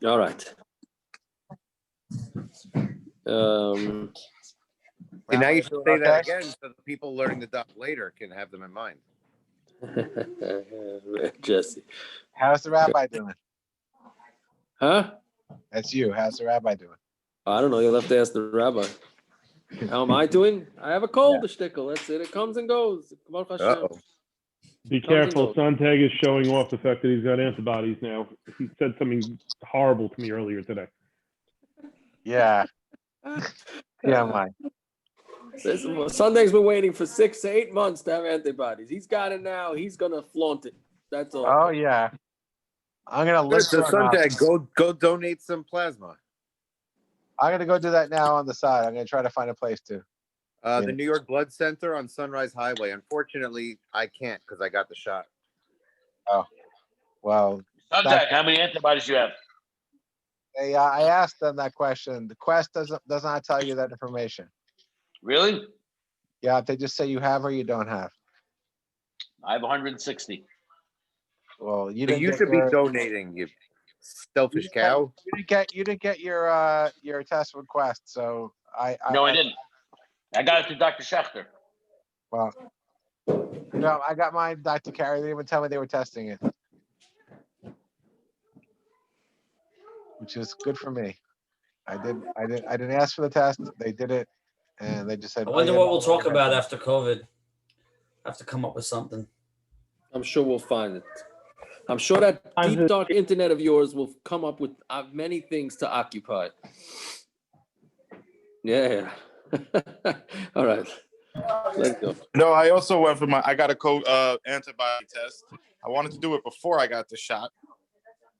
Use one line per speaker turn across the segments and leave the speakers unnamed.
All right.
And now you should say that again so the people learning the daf later can have them in mind.
Jesse.
How's the rabbi doing?
Huh?
That's you. How's the rabbi doing?
I don't know. You'll have to ask the rabbi. How am I doing? I have a cold, shtickle. That's it. It comes and goes.
Uh-oh.
Be careful. Sontag is showing off the fact that he's got antibodies now. He said something horrible to me earlier today.
Yeah. Yeah, Mike.
Sunday's been waiting for 6 to 8 months to have antibodies. He's got it now. He's going to flaunt it. That's all.
Oh, yeah. I'm going to look
So Sunday, go donate some plasma.
I'm going to go do that now on the side. I'm going to try to find a place to.
The New York Blood Center on Sunrise Highway. Unfortunately, I can't because I got the shot.
Oh, well.
Sunday, how many antibodies do you have?
Hey, I asked them that question. The Quest does not tell you that information.
Really?
Yeah, they just say you have or you don't have.
I have 160.
Well, you
should be donating, you selfish cow.
You didn't get your test with Quest, so I
didn't. I got it through Dr. Schechter.
Well, no, I got mine. Dr. Carey, they didn't even tell me they were testing it, which is good for me. I didn't ask for the test. They did it, and they just said.
I wonder what we'll talk about after COVID. I have to come up with something.
I'm sure we'll find it. I'm sure that deep dark internet of yours will come up with many things to occupy. Yeah. All right. Let's go.
No, I also went for I got a antibody test. I wanted to do it before I got the shot,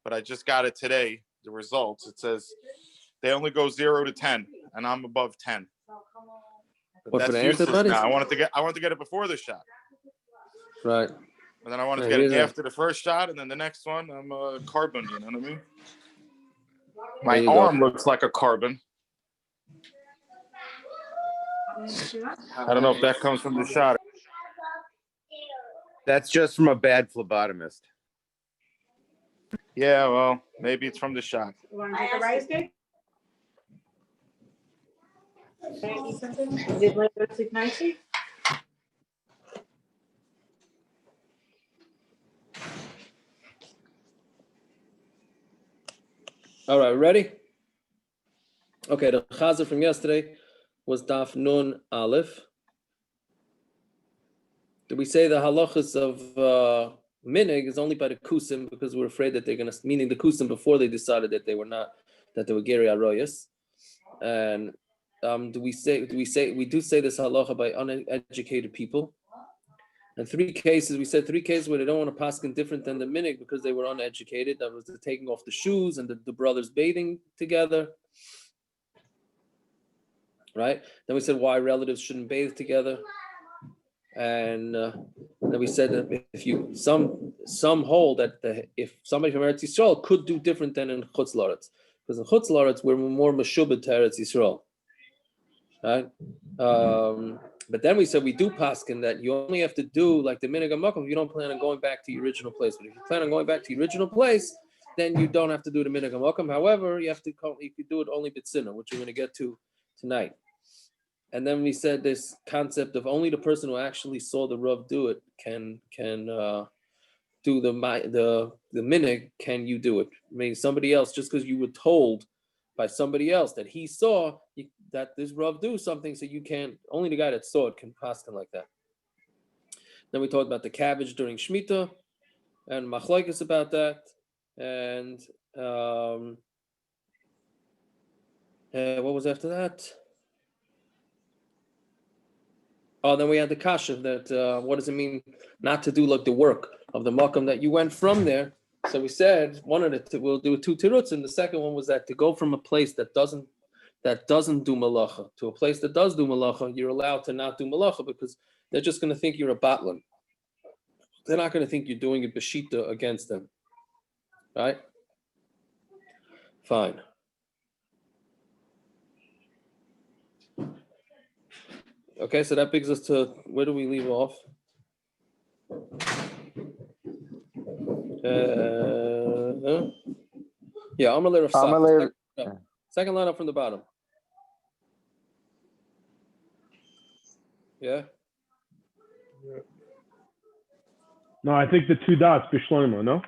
but I just got it today. The results. It says they only go 0 to 10, and I'm above 10. But
what,
that's
for the
useless
antibodies?
now. I wanted to get it before the shot.
Right.
And then I wanted to get it after the first shot, and then the next one, I'm a carbon. You know what I mean? My arm looks like a carbon. I don't know if that comes from the shot.
That's just from a bad phlebotomist.
Yeah, well, maybe it's from the shot.
You want to take a rice cake? Can I eat something? Is it like go sleep nicely?
All right, ready? Okay, the chazer from yesterday was Daf Nun Aleph. Did we say the halachas of minig is only by the kusim because we're afraid that they're going to, meaning the kusim before they decided that they were not, that they were geri aroyas. And we do say this halacha by uneducated people. And we said three cases where they don't want to paskin different than the minig because they were uneducated. That was the taking off the shoes and the brothers bathing together. Right? Then we said why relatives shouldn't bathe together. And then we said that if you some hold that if somebody from Eretz Yisroel could do different than in Chutz La'aretz, because in Chutz La'aretz we're more meshubed to Eretz Yisroel, right? But then we said we do paskin that you only have to do like the minhag makkos if you don't plan on going back to your original place. But if you plan on going back to your original place, then you don't have to do the minhag makkos. However, you could do it only b'tzina, which we're going to get to tonight. And then we said this concept of only the person who actually saw the Rav do it can do the minhag. Can you do it? I mean, somebody else, just because you were told by somebody else that he saw that this Rav do something, so you can't. Only the guy that saw it can paskin like that. Then we talked about the cabbage during shmita and Machlokes about that, and what was after that? Oh, then we had the kasha that what does it mean not to do like the work of the makam that you went from there? So we said one of the we'll do 2 tiruts, and the second one was that to go from a place that doesn't do malacha to a place that does do malacha, you're allowed to not do malacha because they're just going to think you're a batlan. They're not going to think you're doing it b'shita against them, right? Fine. Okay, so that brings us to, where do we leave off? Yeah, Amalei of
Amalei-
Safra. Second line up from the bottom. Yeah.
No, I think the two dots, Bishloima, no?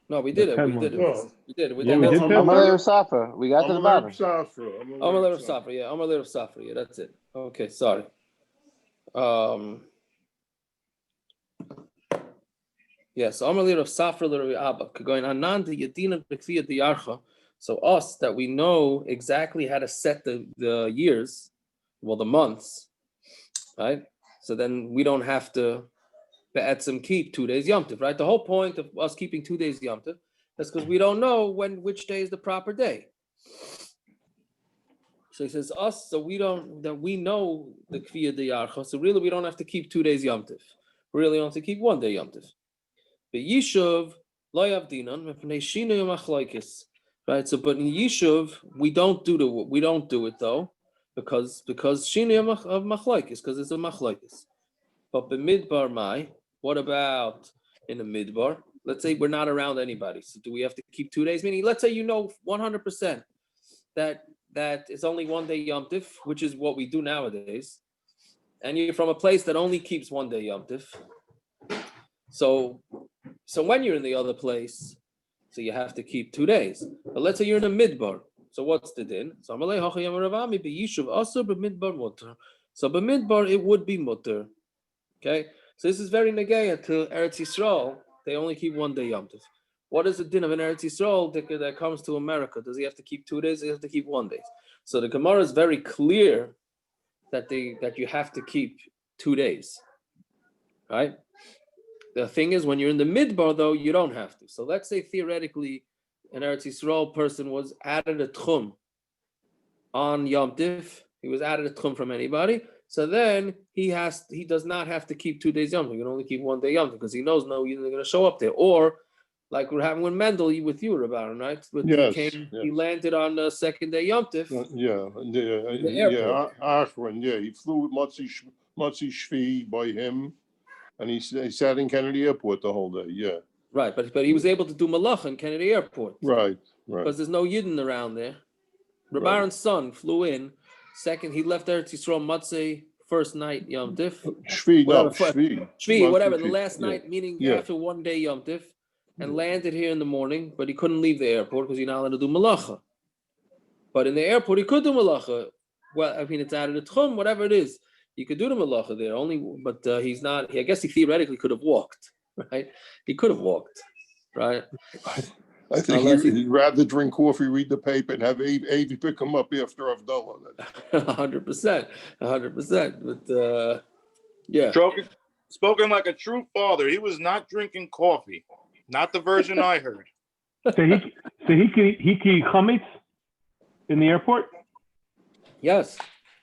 No, we did it.
Pen
We did it.
No.
We did it. We
Yeah,
did
we
it.
did
That's-
Pen.
Amalei of Safra. We got to the bottom.
Amalei of Safra. Yeah, Amalei of Safra. Yeah, that's it. Okay, sorry. Yes, Amalei of Safra l'Rav Abba. Going Anan the Yadina b'Kfiyat the Yarcha. So us that we know exactly how to set the years, well, the months, right? So then we don't have to be'etzim keep 2 days Yom Tov, right? The whole point of us keeping 2 days Yom Tov is because we don't know which day is the proper day. So he says us, so we know the Kfiyah de Yarcha, so really we don't have to keep 2 days Yom Tov. We really don't have to keep 1 day Yom Tov. But Yishuv lo yavdinan mepnei shinui Machlokes. Right, so but in Yishuv we don't do it though, because shinui of Machlokes, because it's a Machlokes. But b'midbar mai, what about in the midbar? Let's say we're not around anybody, so do we have to keep 2 days? Meaning, let's say 100% that it's only 1 day Yom Tov, which is what we do nowadays, and you're from a place that only keeps 1 day Yom Tov. So when you're in the other place, so you have to keep 2 days. But let's say you're in a midbar. So what's the din? So b'midbar it would be mutter. Okay, so this is very negaya to Eretz Yisroel. They only keep 1 day Yom Tov. What is the din of an Eretz Yisroel that comes to America? Does he have to keep 2 days? Does he have to keep 1 day? So the Gemara is very clear that you have to keep 2 days, right? The thing is, when you're in the midbar, though, you don't have to. So let's say theoretically, an Eretz Yisrael person was added a tchum on Yom Tov. He was added a tchum from anybody. So then he does not have to keep 2 days Yom Tov. He can only keep 1 day Yom Tov because he knows no, you're going to show up there. Or like we're having with Mendel, with you, Rabban, right? But
Yes,
he landed on the second day Yom Tov.
Ashwin, he flew with Motzi Shvi by him, and he sat in Kennedy Airport the whole day.
Right, but he was able to do Malach in Kennedy Airport.
Right.
Because there's no Yidden around there. Rabban's son flew in. Second, he left Eretz Yisrael Matzeh first night Yom Tov.
Shvi,
Shvi, whatever, the last night, meaning after 1 day Yom Tov, and landed here in the morning, but he couldn't leave the airport because you're not allowed to do Malacha. But in the airport, he could do Malacha. Well, I mean, it's added a tchum, whatever it is. You could do the Malacha there, but he's not, I guess he theoretically could have walked, right? He could have walked, right?
I think he'd rather drink coffee, read the paper, and have Avi pick him up after Avdallah.
100%. But yeah.
Spoken like a true father. He was not drinking coffee. Not the version I heard.
So he can eat chametz in the airport?
Yes.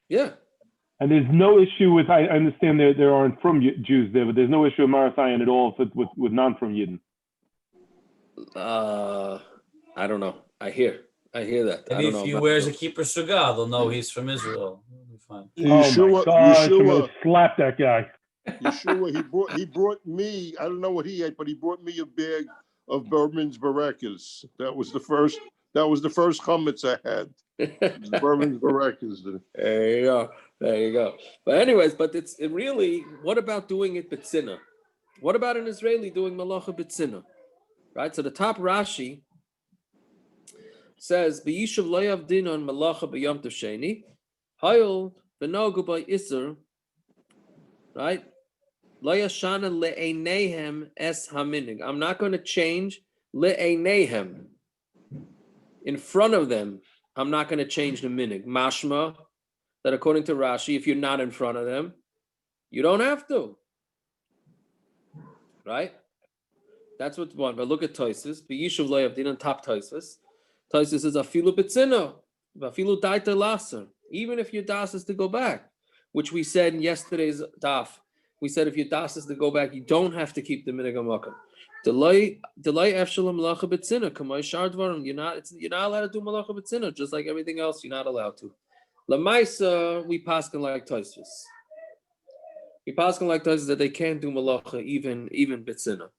Yeah.
And there's no issue with, I understand there aren't from Jews there, but there's no issue with Marasayan at all with non-from Yidden.
I don't know. I hear that.
Maybe if he wears a kippur suga, they'll know he's from Israel. It'll be fine.
Oh my gosh, I'm gonna slap that guy.
Yeshua, he brought me, I don't know what he ate, but he brought me a bag of Berman's Barakas. That was the first chametz I had. Berman's Barakas.
There you go. But anyways, it really, what about doing it b'tzina? What about an Israeli doing malacha b'tzina? Right? So the top Rashi says, B'yishuv lo yavdinon malacha b'yom tov sheni, hayol v'nogu by iser, right? Lo yashana le'eineihem es haminig. I'm not going to change le'eineihem. In front of them, I'm not going to change the minig. Mashma, that according to Rashi, if you're not in front of them, you don't have to. Right? That's what's one. But look at Toises. B'yishuv lo yavdinon, top Toises. Toises is afilu b'tzino, afilu daita laser. Even if your das is to go back, which we said in yesterday's daf. We said if your das is to go back, you don't have to keep the minig hamakam. Delay efshalam malacha b'tzina kamay shar dvarim. You're not allowed to do malacha b'tzina, just like everything else. You're not allowed to. Lamaisa, we paskin like Toises. We paskin like Toises that they can't do malacha even b'tzina.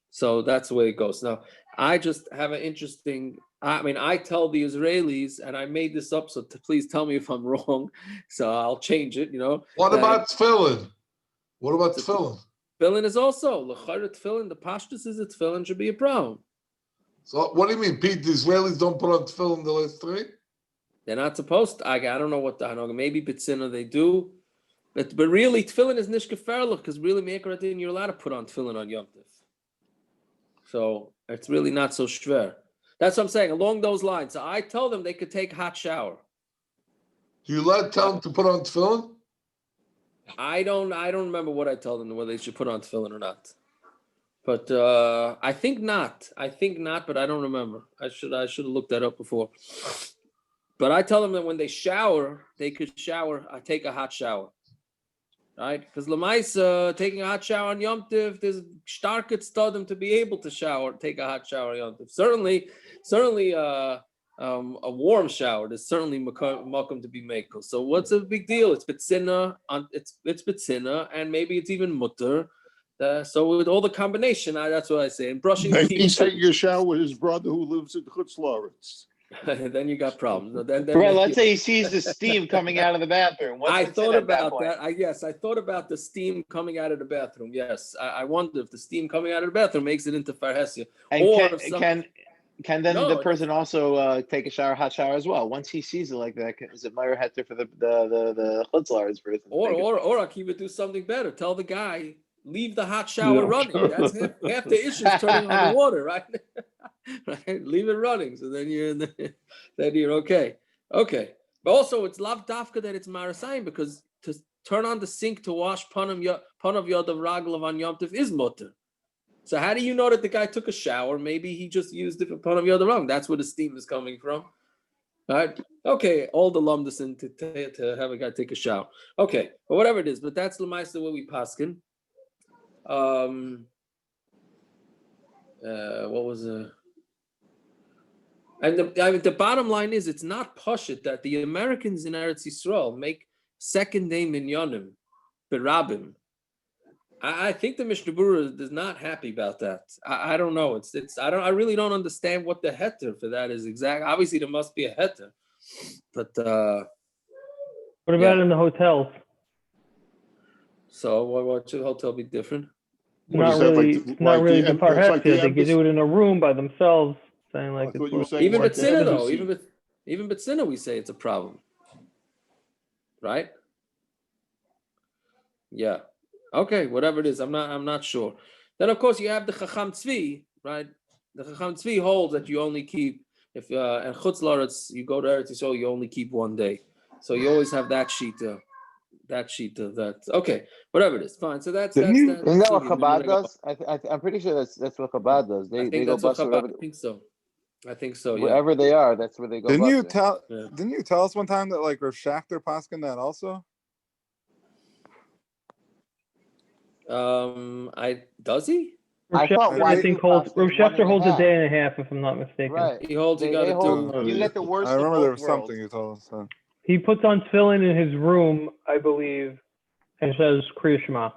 So that's the way it goes. Now, I just have an interesting. I mean, I tell the Israelis, and I made this up, so please tell me if I'm wrong. So I'll change it.
What
that
about tefillin? What about tefillin?
Tefillin is also l'chayr tefillin. The pashtus is a tefillin should be a problem.
So what do you mean, Pete? The Israelis don't put on tefillin the last 3?
They're not supposed to. I don't know what the Hanog. Maybe B'tzina they do, but really tefillin is nishkeferlich because really me'ekaratin you're allowed to put on tefillin on Yom Tov. So it's really not so schwer. That's what I'm saying. Along those lines, so I tell them they could take hot shower.
Do you tell them to put on tefillin?
I don't remember what I told them whether they should put on tefillin or not. But I think not. But I don't remember. I should have looked that up before. But I tell them that when they shower, they could shower. I take a hot shower, right? Because Lamaisa taking a hot shower on Yom Tov, there's stark them to be able to take a hot shower on Yom Tov. Certainly, a warm shower. There's certainly makom to be makkos. So what's a big deal? It's b'tzina, it's b'tzina, and maybe it's even mutter. So with all the combination, that's what I say. And brushing
Maybe he's
teeth.
taking a shower with his brother who lives in Chutz La'aretz.
Then you got problems.
Right, let's say he sees the steam coming out of the bathroom. What's
I
the
thought
sin at that
about
point?
that. I thought about the steam coming out of the bathroom. Yes, I wonder if the steam coming out of the bathroom makes it into farhesia.
And
Or if
can then
No,
the person also take a hot shower as well? Once he sees it like that, is it Meyer Heter for the chutzlars person?
Or Akiva do something better. Tell the guy, leave the hot shower running. That's half the issue is turning on the water, right? Right? Leave it running. So then you're okay. Okay. But also it's lav dafka that it's marasayim because to turn on the sink to wash panav yodav raglav on Yom Tov is mutter. So how do you know that the guy took a shower? Maybe he just used it for panav yodav raglav. That's where the steam is coming from. Right? Okay, all the lumdus in to have a guy take a shower. Okay, but whatever it is, but that's the way we paskin. What was and the bottom line is it's not pashut that the Americans in Eretz Yisroel make second day minyanim berabim. I think the Mishnah Berurah is not happy about that. I don't know. I really don't understand what the heter for that is exact. Obviously there must be a heter, but
What about in the hotels?
So what should the hotel be different?
Not really the parhesia. They could do it in a room by themselves, saying like
Even B'tzina though, even B'tzina we say it's a problem, right? Yeah. Okay, whatever it is, I'm not sure. Then of course you have the Chacham Tzvi, right? The Chacham Tzvi holds that you only keep and Chutz La'aretz, you go to Eretz Yisrael, you only keep one day. So you always have that shita. Okay, whatever it is, fine. So that's
Isn't that what Chabad does? I'm pretty sure that's what Chabad does. They go bust wherever.
I think so. Yeah.
Wherever they are, that's where they go.
Didn't you tell us one time that like Rav Shachter paskin that also?
Does he?
Rav Shachter holds a day and a half, if I'm not mistaken.
Right.
He holds. You
get the worst.
I remember there was something you told us.
He puts on tefillin in his room, I believe, and says Kriya Shema.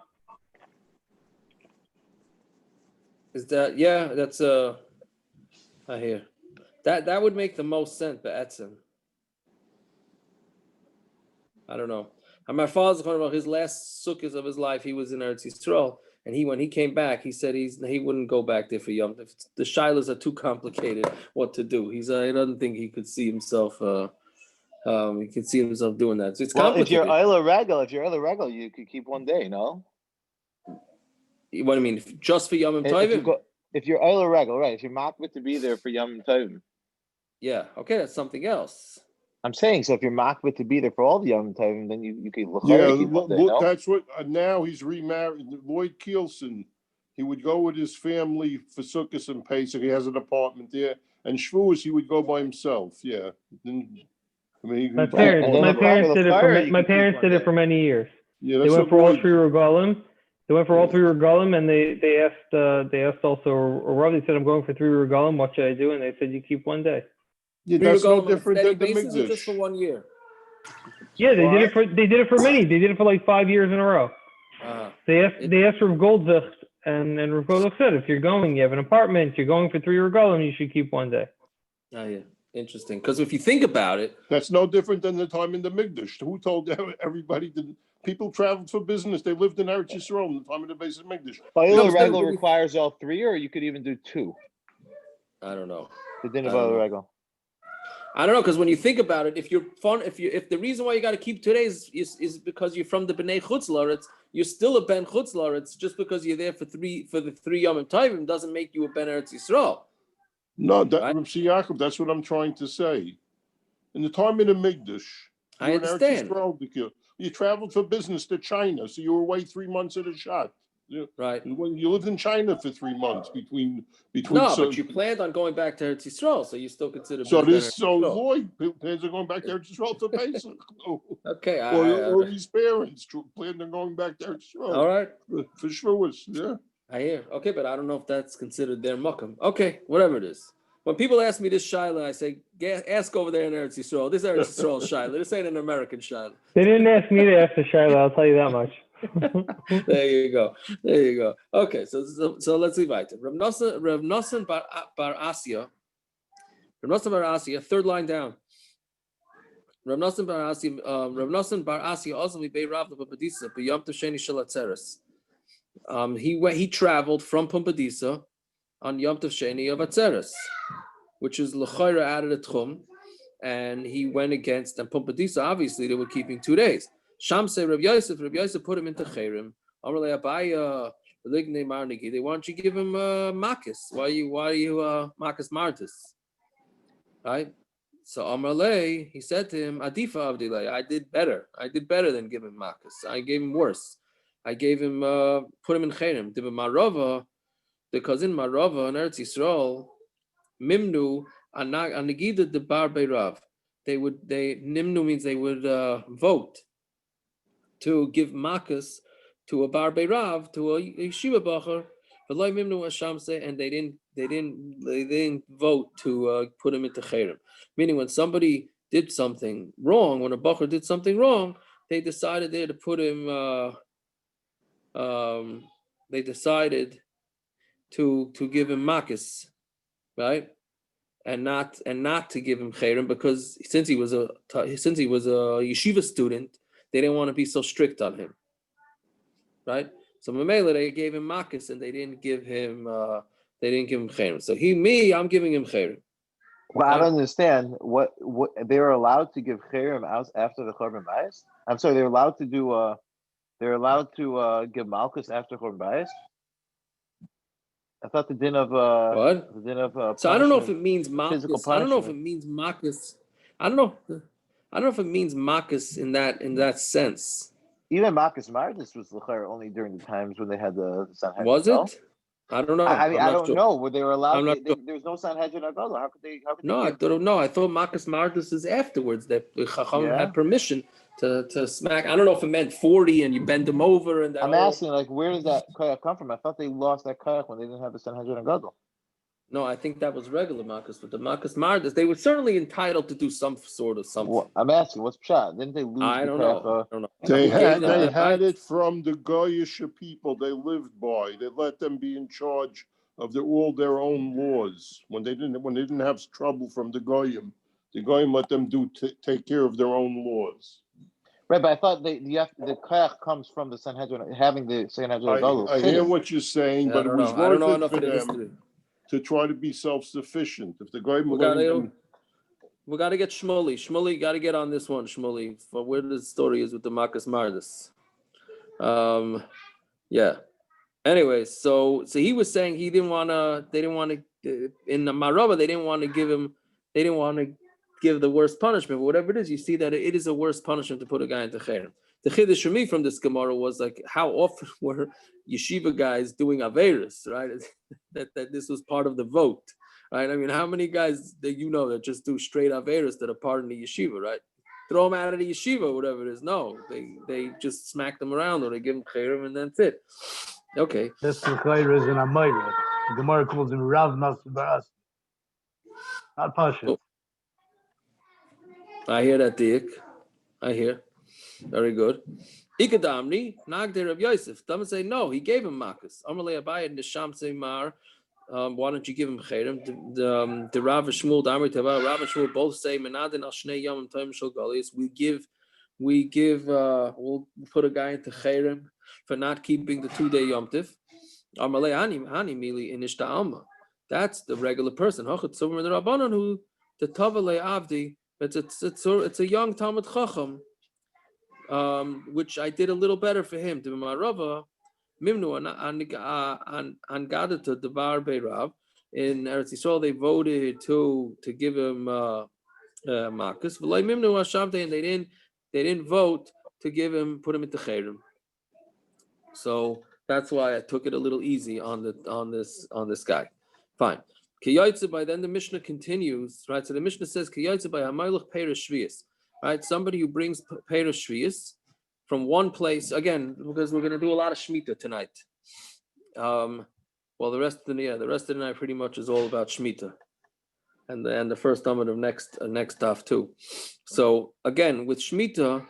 Is that that's I hear. That would make the most sense, but etzem. I don't know. And my father's talking about his last sukkahs of his life, he was in Eretz Yisrael, and when he came back, he said he wouldn't go back there for Yom Tov. The shilas are too complicated what to do. He doesn't think he could see himself he can see himself doing that. So it's complicated.
If you're Oila Regal, you could keep one day, no?
What do you mean? Just for Yom Tovim?
If you're Oila Regal, right? If you're makbid to be there for Yom Tovim.
Yeah. Okay, that's something else.
I'm saying, so if you're makbid to be there for all the Yom Tovim, then you could keep one day, no?
That's what. Now he's remarried. Lloyd Kielson, he would go with his family for Sukkot and Pesach. He has an apartment there, and Shvuas he would go by himself. Yeah.
My parents did it for many years.
Yeah,
they went for all three regalim. And they asked also Rav. They said, "I'm going for 3 regalim. What should I do?" And they said, "You keep one day."
Yeah, that's no different than the Mikdash.
Just for 1 year.
Yeah, they did it for many. They did it for like 5 years in a row. They asked Rav Goldvich, And Rav Golach said, if you're going, you have an apartment, you're going for 3 regalim, you should keep one day.
Oh, yeah. Interesting. Because if you think about it,
That's no different than the time in the Mikdash. Who told everybody that people traveled for business? They lived in Eretz Yisroel in the time of the base of Mikdash.
Biur
but
regal
then-
requires all 3, or you could even do 2.
I don't know.
The din
I
of
don't know.
Biur regal.
I don't know, because when you think about it, if the reason why you got to keep 2 days is because you're from the Bnei Chutz La'aretz, you're still a Ben Chutz La'aretz. Just because you're there for the 3 Yom Tovim doesn't make you a Ben Eretz Yisrael.
No, that
Right.
Reb Yaakov, that's what I'm trying to say. In the time of the Mikdash,
I
you were in Eretz
understand.
Yisrael, you traveled for business to China, so you were away 3 months at a shot.
Right.
You lived in China for 3 months between.
No,
so,
but you planned on going back to Eretz Yisrael, so you still consider.
So
Ben
this,
Eretz
so
Yisrael.
Lloyd plans on going back to Eretz Yisrael for Pesach.
Okay.
Or his parents planned on going back to Eretz Yisrael.
All right.
For shviis, yeah.
I hear. Okay, but I don't know if that's considered their makam. Okay, whatever it is. When people ask me this shaila, I say, ask over there in Eretz Yisrael. This Eretz Yisrael shaila. This ain't an American shaila.
They didn't ask me to ask the Shiloh, I'll tell you that much.
There you go. There you go. Okay, so let's leave it. Rav Nosson bar Asya. Rav Nosson bar Asya, 3rd line down. Rav Nosson bar Asya also be Rav the Pumpadisa, but Yom Tov Shel Atzeres. He traveled from Pumpadisa on Yom Tov Sheni of Atzeres, which is L'chayra out of the Tchum, and he went against, and Pumpadisa, obviously, they were keeping 2 days. Shamse Rav Yosef put him into cherem. Amalei Abaya, Ligne Marniki. They want you to give him makkos. Why you makkos martis? Right? So Amalei, he said to him, Adifa Avdilai, I did better. I did better than give him makkos. I gave him worse. I gave him put him in cherem. Diva Marava, because in Marava in Eretz Yisrael, Mimnu Anagida de Bar Beirav. Nimnu means they would vote to give makkos to a bar beirav, to a yeshiva bacher, and they didn't vote to put him into cherem. Meaning, when somebody did something wrong, when a bacher did something wrong, they decided there to put him. They decided to give him makkos, right? And not to give him cherem, because since he was a yeshiva student, they didn't want to be so strict on him, right? So Mamela, they gave him makkos and they didn't give him cherem. So I'm giving him cherem.
Well, I don't understand what they were allowed to give cherem out after the korban bayis. I'm sorry, they're allowed to do. They're allowed to give makkos after korban bayis. I thought the din of
what?
The din of
so I don't know if it means
physical
makkos. I don't know if it
punishment.
means makkos. I don't know if it means makkos in that sense.
Even makkos martis was l'chayr only during the times when they had the Sanhedrin.
Was
no?
it? I don't know.
I mean,
I'm
I
not
don't
sure.
know. Were they were allowed?
I'm not sure.
There was no Sanhedrin or Gadol. How could they?
No, I don't know. I thought makkos martis is afterwards, that the Chacham had permission to smack. I don't know if it meant 40 and you bend them over and that.
I'm asking, like, where does that kayak come from? I thought they lost that kayak when they didn't have the Sanhedrin and Gadol.
No, I think that was regular makkos, but the makkos martis, they were certainly entitled to do some sort of something.
Well, I'm asking, what's pshat? Didn't they lose?
I don't know.
They
had
it from the Goyish people they lived by. They let them be in charge of all their own laws. When they didn't have trouble from the Goyim let them take care of their own laws.
Right, but I thought the kayak comes from the Sanhedrin, having the Sanhedrin and Gadol.
I hear what you're saying, but it was worth it for them to try to be self-sufficient. If the Goyim
we got to get Shmuley. Shmuley, got to get on this one, Shmuley, for where the story is with the makkos martis. Yeah. Anyway, so he was saying they didn't want to, in the Marava, they didn't want to give the worst punishment, but whatever it is, you see that it is a worse punishment to put a guy into cherem. The chiddush for me from this Gemara was like, how often were yeshiva guys doing averis, right? that this was part of the vote, right? I mean, how many guys that that just do straight averis that are part of the yeshiva, right? Throw them out of the yeshiva, whatever it is. No, they just smack them around or they give them cherem and that's it. Okay.
This L'chayra is an Amayra. The Gemara calls him Rav Nosson bar Asya. Not Pasha.
I hear that, Dick. I hear. Very good. Ikadamni, Nagde Rav Yosef. Some say no, he gave him makkos. Amalei Abayid Nisham Seimar. Why don't you give him cherem? The Rav Shmuel, Damri Tava, Rav and Shmuel both say Menadin Al Shnei Yom Toim Shel Galis. We'll put a guy into cherem for not keeping the 2-day Yom Tiv. Amalei Hani Mili Inishta Alma. That's the regular person. Hachat Sover the Rabbanon who the Tavalei Avdi. It's a young Talmud Chacham, which I did a little better for him. To my Rava, Mimnu an Gadata Devar Beirav in Eretz Yisrael, they voted to give him makkos. V'lay Mimnu Hashavte, and they didn't vote to put him into cherem. So that's why I took it a little easy on this guy. Fine. By then the Mishnah continues, right? So the Mishnah says Kiyotze by Hamalach Perish Shviis, right? Somebody who brings Perish Shviis from one place again, because we're going to do a lot of shmita tonight. Well, the rest of the night pretty much is all about shmita, and the first Amud of next daf too. So again, with shmita,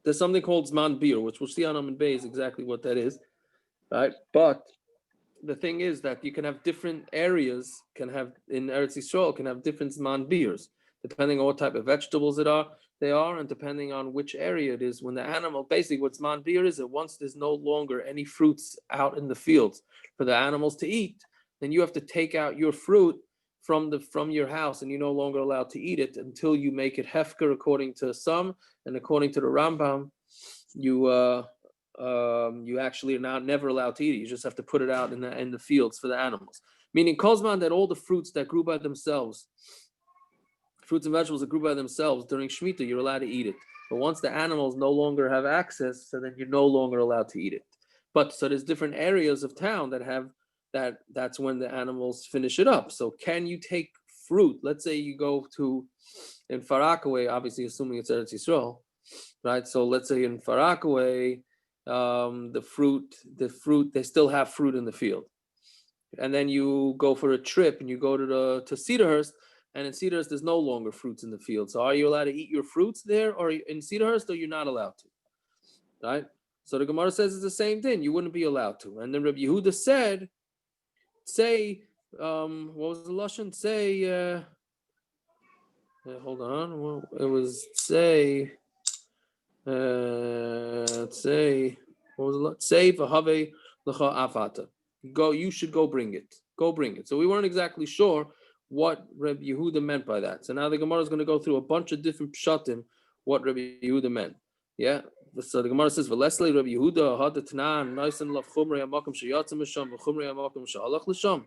there's something called zman biyur, which we'll see on Amud Bey is exactly what that is, right? But the thing is that you can have different areas, in Eretz Yisrael, can have different zman biyurs, depending on what type of vegetables they are, and depending on which area it is. When the animal, basically what zman biyur is, that once there's no longer any fruits out in the fields for the animals to eat, then you have to take out your fruit from your house, and you're no longer allowed to eat it until you make it hefker, according to some, and according to the Rambam, you actually are never allowed to eat it. You just have to put it out in the fields for the animals. Meaning, kozman, that all the fruits that grew by themselves, fruits and vegetables that grew by themselves during shmita, you're allowed to eat it. But once the animals no longer have access, so then you're no longer allowed to eat it. But so there's different areas of town that have that's when the animals finish it up. So can you take fruit? Let's say you go in Far Rockaway, obviously assuming it's Eretz Yisrael, right? So let's say in Far Rockaway, the fruit, they still have fruit in the field. And then you go for a trip and you go to Cedarhurst, and in Cedarhurst there's no longer fruits in the field. So are you allowed to eat your fruits there, or in Cedarhurst, or you're not allowed to? Right? So the Gemara says it's the same thing. You wouldn't be allowed to. And then Rabbi Yehuda said, what was the lashon? Hold on. Well, it was say what was it? Say v'havei l'cha afata. You should go bring it. Go bring it. So we weren't exactly sure what Rabbi Yehuda meant by that. So now the Gemara is going to go through a bunch of different pshatim what Rabbi Yehuda meant. Yeah. So the Gemara says, "V'lesle Rabbi Yehuda had the Tanan nisan lav chumrei hamakom sheyatzim l'sham v'chumrei hamakom shehalach l'sham."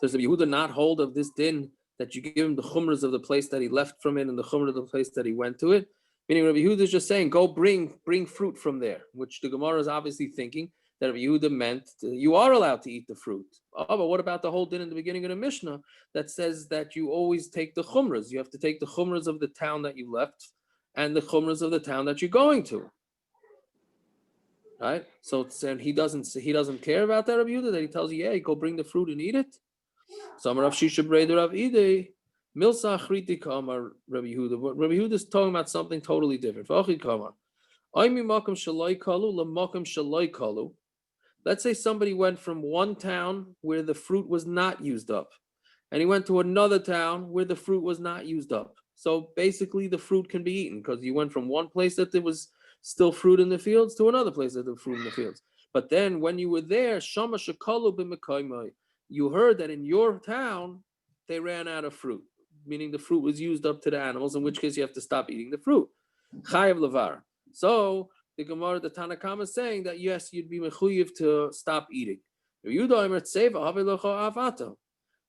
Does Rabbi Yehuda not hold of this din that you give him the chumras of the place that he left from it and the chumra of the place that he went to it? Meaning Rabbi Yehuda is just saying, go bring fruit from there, which the Gemara is obviously thinking that Rabbi Yehuda meant you are allowed to eat the fruit. Oh, but what about the whole din in the beginning of the Mishnah that says that you always take the chumras? You have to take the chumras of the town that you left and the chumras of the town that you're going to. Right? So and he doesn't care about that, Rabbi Yehuda, that he tells you, yeah, go bring the fruit and eat it. Some Rav Shisha Breder Rav Idei Milsa Achriti Kamar Rabbi Yehuda. But Rabbi Yehuda is talking about something totally different. V'achid Kamar. Aymi Makam Shalai Kalu LaMakam Shalai Kalu. Let's say somebody went from one town where the fruit was not used up, and he went to another town where the fruit was not used up. So basically, the fruit can be eaten because you went from one place that there was still fruit in the fields to another place that there was fruit in the fields. But then when you were there, Shama Shakalu b'Mekaymai, you heard that in your town they ran out of fruit, meaning the fruit was used up to the animals, in which case you have to stop eating the fruit. Chayav levar. So the Gemara, the Tanakama is saying that yes, you'd be mechuyev to stop eating.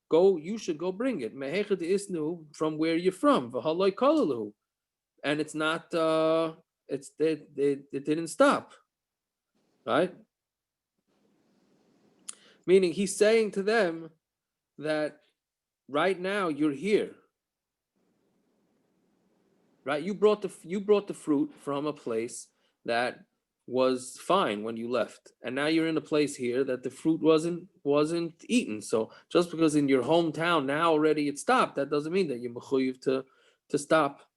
Go, you should go bring it. From where you're from. And it's not it didn't stop. Right? Meaning he's saying to them that right now you're here. Right? You brought the fruit from a place that was fine when you left, and now you're in a place here that the fruit wasn't eaten. So just because in your hometown now already it stopped, that doesn't mean that you're mechuyev to stop.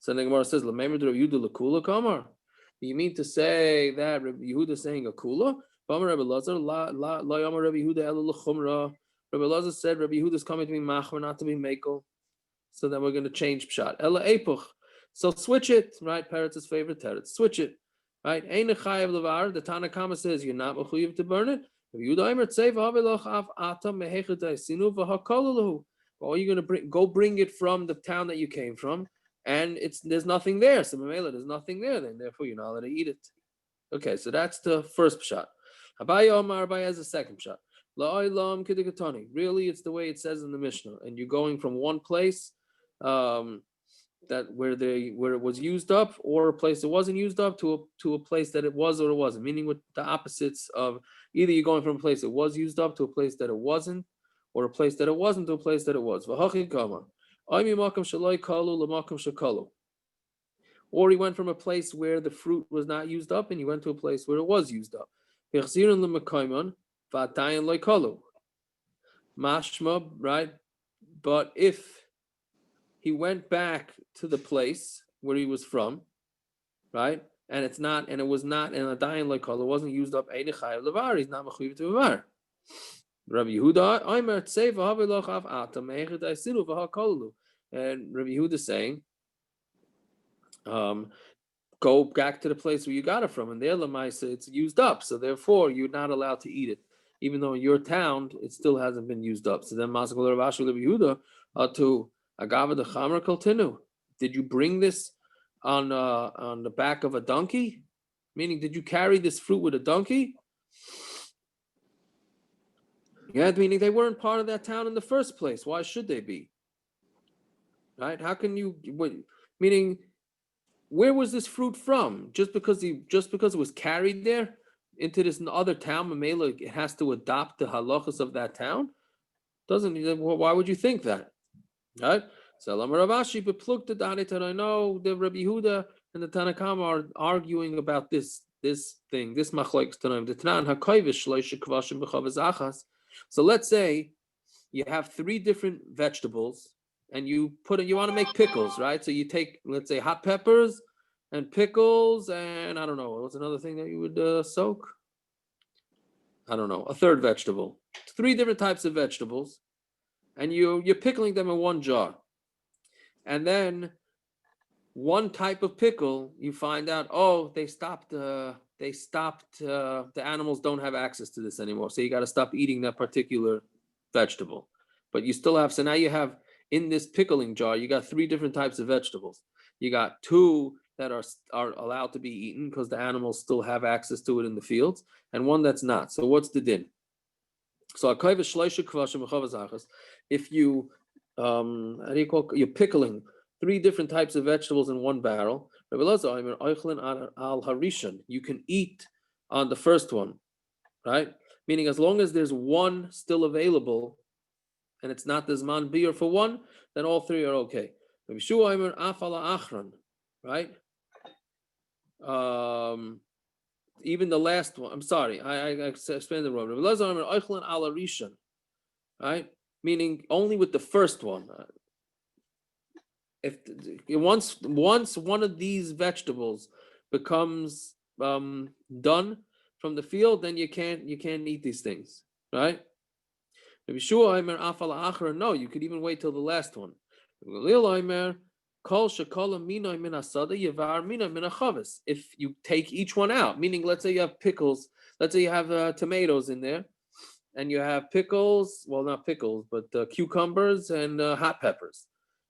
So the Gemara says, "L'meimer Rabbi Yehuda lekula kamar." You mean to say that Rabbi Yehuda is saying a kula? Rabbi Lazar la yamar Rabbi Yehuda elu l'chumra. Rabbi Lazar said Rabbi Yehuda is coming to be machmer, not to be mekel. So then we're going to change pshat. Ela epuch. So switch it, right? Peretz's favorite teretz. Switch it, right? Ein chayav levar. The Tana Kama says you're not mechuyev to burn it. Rabbi Yehuda Aimer tzeiv haveloch av atam mehechetay sinu v'hakolalahu. Or you're going to bring it from the town that you came from, and there's nothing there. So Mamela, there's nothing there. Then therefore you're not allowed to eat it. Okay, so that's the first pshat. Abaye Omar Abaye has a second pshat. La'olam kidikatani. Really, it's the way it says in the Mishnah, and you're going from one place. That where it was used up, or a place that wasn't used up, to a place that it was or it wasn't. Meaning with the opposites of either you're going from a place that was used up to a place that it wasn't, or a place that it wasn't to a place that it was. Or he went from a place where the fruit was not used up, and he went to a place where it was used up. Mashma, right? But if he went back to the place where he was from, right? And it was not in a dying like color, it wasn't used up. He's not mechuyev to levar. Rabbi Yehuda, and Rabbi Yehuda saying, go back to the place where you got it from, and there Lamaisa it's used up, so therefore you're not allowed to eat it, even though in your town it still hasn't been used up. So then Masakol Rabbi Yehuda to Agava the Chamer Kaltinu. Did you bring this on the back of a donkey? Meaning, did you carry this fruit with a donkey? Yeah, meaning they weren't part of that town in the first place. Why should they be? Right? How can you? Meaning, where was this fruit from? Just because it was carried there into this other town, Mamela, it has to adopt the halachas of that town. Doesn't? Why would you think that? Right? So Ravashi bepluked the Danit, and I know the Rabbi Yehuda and the Tanakam are arguing about this thing, this Machlokes tanaim. The Tanan hakoyvish shloisha kvashim b'chavaz achas. So let's say you have 3 different vegetables, and you want to make pickles, right? So you take, let's say, hot peppers and pickles, and I don't know, what's another thing that you would soak? I don't know, a third vegetable. 3 different types of vegetables. And you're pickling them in one jar, and then one type of pickle, you find out, they stopped. The animals don't have access to this anymore, so you got to stop eating that particular vegetable. But you still have. So now you have in this pickling jar, you got 3 different types of vegetables. You got 2 that are allowed to be eaten because the animals still have access to it in the fields, and 1 that's not. So what's the din? So if you you're pickling 3 different types of vegetables in 1 barrel, you can eat on the first one, right? Meaning as long as there's 1 still available and it's not the zman biyur for 1, then all 3 are okay. Right? Even the last one, I'm sorry, I explained the wrong. Right? Meaning only with the first one. If once one of these vegetables becomes done from the field, then you can't eat these things, right? No, you could even wait till the last one. If you take each one out, meaning let's say you have pickles, let's say you have tomatoes in there, and you have pickles, well, not pickles, but cucumbers and hot peppers,